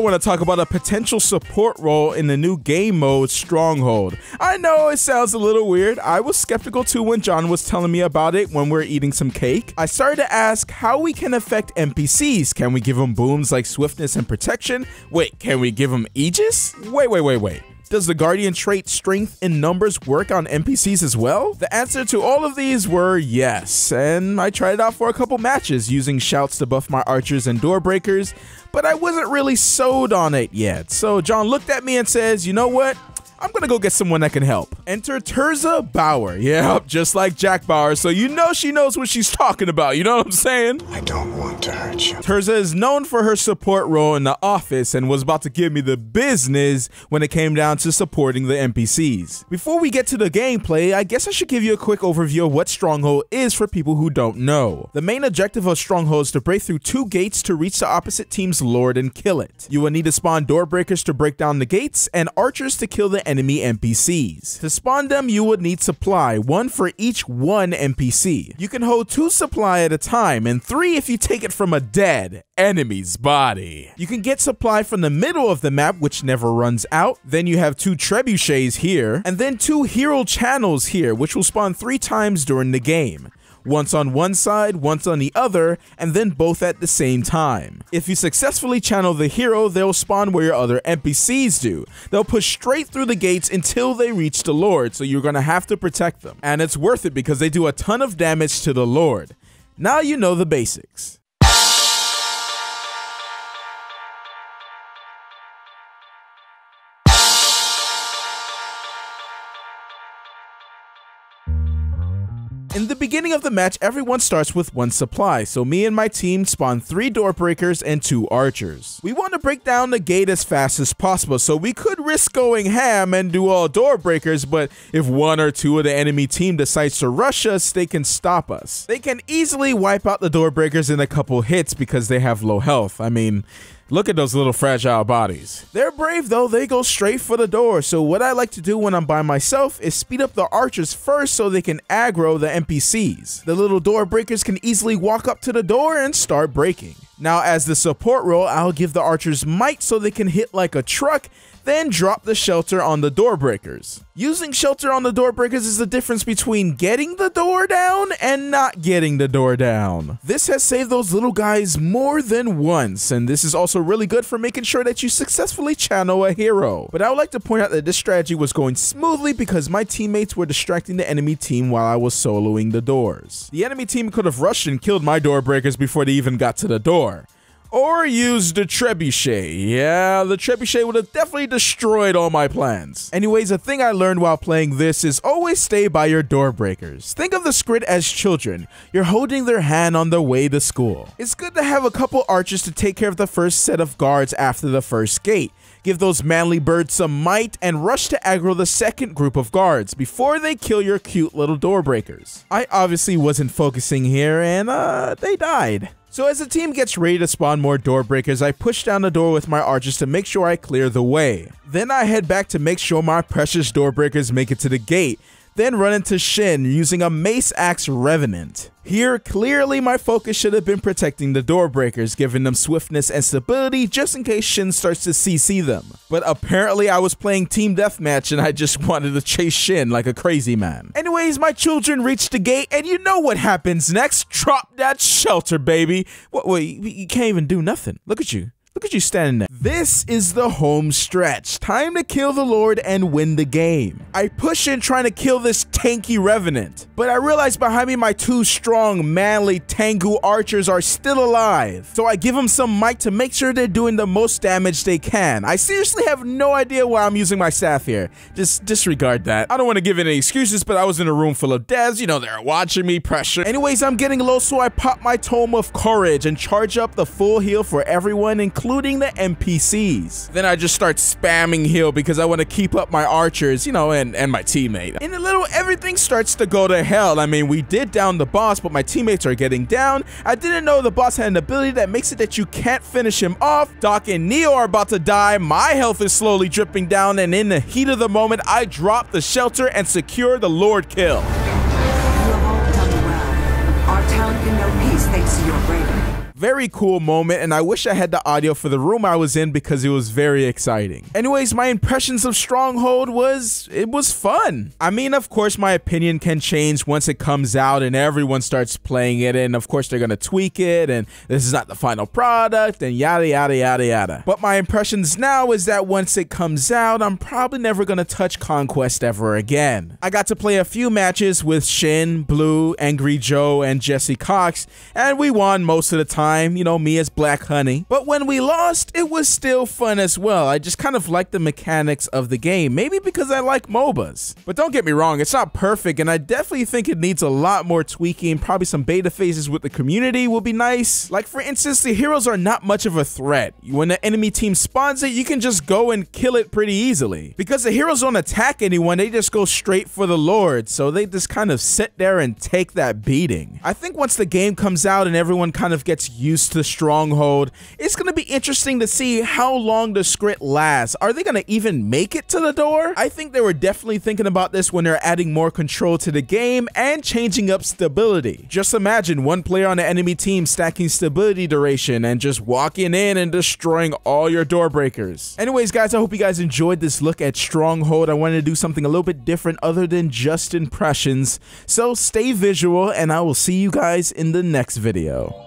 want to talk about a potential support role in the new game mode, Stronghold. I know it sounds a little weird. I was skeptical too when John was telling me about it when we were eating some cake. I started to ask how we can affect NPCs. Can we give them booms like swiftness and protection? Wait, can we give them Aegis? Wait. Does the Guardian trait strength in numbers work on NPCs as well? The answer to all of these were yes, and I tried it out for a couple matches using shouts to buff my archers and door breakers, but I wasn't really sold on it yet. So John looked at me and says, you know what? I'm gonna go get someone that can help. Enter Tirza Bauer. Yep, just like Jack Bauer, so you know she knows what she's talking about, you know what I'm saying? I don't want to hurt you. Tirza is known for her support role in the office and was about to give me the business when it came down to supporting the NPCs. Before we get to the gameplay, I guess I should give you a quick overview of what Stronghold is for people who don't know. The main objective of Stronghold is to break through 2 gates to reach the opposite team's lord and kill it. You will need to spawn door breakers to break down the gates and archers to kill the enemy NPCs. To spawn them, you would need supply, 1 for each 1 NPC. You can hold 2 supply at a time, and 3 if you take it from a dead enemy's body. You can get supply from the middle of the map, which never runs out. Then you have 2 trebuchets here, and then 2 hero channels here, which will spawn 3 times during the game. Once on one side, once on the other, and then both at the same time. If you successfully channel the hero, they'll spawn where your other NPCs do. They'll push straight through the gates until they reach the Lord, so you're gonna have to protect them. And it's worth it because they do a ton of damage to the Lord. Now you know the basics. In the beginning of the match, everyone starts with 1 supply, so me and my team spawn 3 door breakers and 2 archers. We want to break down the gate as fast as possible, so we could risk going ham and do all door breakers, but if 1 or 2 of the enemy team decides to rush us, they can stop us. They can easily wipe out the door breakers in a couple hits because they have low health. I mean, look at those little fragile bodies. They're brave though, they go straight for the door, so what I like to do when I'm by myself is speed up the archers first so they can aggro the NPCs. The little door breakers can easily walk up to the door and start breaking. Now as the support role, I'll give the archers might so they can hit like a truck, then drop the shelter on the door breakers. Using shelter on the door breakers is the difference between getting the door down and not getting the door down. This has saved those little guys more than once, and this is also really good for making sure that you successfully channel a hero. But I would like to point out that this strategy was going smoothly because my teammates were distracting the enemy team while I was soloing the doors. The enemy team could have rushed and killed my door breakers before they even got to the door. Or used the trebuchet. Yeah, the trebuchet would have definitely destroyed all my plans. Anyways, a thing I learned while playing this is always stay by your door breakers. Think of the squid as children. You're holding their hand on the way to school. It's good to have a couple archers to take care of the first set of guards after the first gate. Give those manly birds some might and rush to aggro the second group of guards before they kill your cute little door breakers. I obviously wasn't focusing here and they died. So as the team gets ready to spawn more door breakers, I push down the door with my archers to make sure I clear the way. Then I head back to make sure my precious door breakers make it to the gate. Then run into Shin using a Mace Axe Revenant. Here, clearly my focus should have been protecting the door breakers, giving them swiftness and stability just in case Shin starts to CC them. But apparently I was playing Team Deathmatch and I just wanted to chase Shin like a crazy man. Anyways, my children reach the gate and you know what happens next. Drop that shelter, baby. Wait, you can't even do nothing. Look at you. Look at you standing there. This is the home stretch. Time to kill the Lord and win the game. I push in trying to kill this tanky Revenant, but I realize behind me my 2 strong, manly Tengu archers are still alive. So I give them some might to make sure they're doing the most damage they can. I seriously have no idea why I'm using my staff here. Just disregard that. I don't want to give any excuses, but I was in a room full of devs. You know, they're watching me pressure. Anyways, I'm getting low, so I pop my Tome of Courage and charge up the full heal for everyone, including the NPCs. Then I just start spamming heal because I want to keep up my archers, you know, and my teammate. In a little, everything starts to go to hell. I mean, we did down the boss, but my teammates are getting down. I didn't know the boss had an ability that makes it that you can't finish him off. Doc and Neo are about to die. My health is slowly dripping down, and in the heat of the moment, I drop the shelter and secure the Lord kill. You have all done well. Our town can know peace thanks to your bravery. Very cool moment, and I wish I had the audio for the room I was in because it was very exciting. Anyways, my impressions of Stronghold was fun. I mean, of course, my opinion can change once it comes out and everyone starts playing it, and of course they're gonna tweak it, and this is not the final product, and yada yada yada yada. But my impressions now is that once it comes out, I'm probably never gonna touch Conquest ever again. I got to play a few matches with Shin, Blue, Angry Joe, and Jesse Cox, and we won most of the time, you know, me as Black Honey. But when we lost, it was still fun as well. I just kind of like the mechanics of the game, maybe because I like MOBAs. But don't get me wrong, it's not perfect, and I definitely think it needs a lot more tweaking. Probably some beta phases with the community will be nice. Like, for instance, the heroes are not much of a threat. When the enemy team spawns it, you can just go and kill it pretty easily. Because the heroes don't attack anyone, they just go straight for the Lord, so they just kind of sit there and take that beating. I think once the game comes out and everyone kind of gets used to Stronghold, it's going to be interesting to see how long the script lasts. Are they going to even make it to the door? I think they were definitely thinking about this when they're adding more control to the game and changing up stability. Just imagine one player on the enemy team stacking stability duration and just walking in and destroying all your door breakers. Anyways, guys, I hope you guys enjoyed this look at Stronghold. I wanted to do something a little bit different other than just impressions. So stay visual, and I will see you guys in the next video.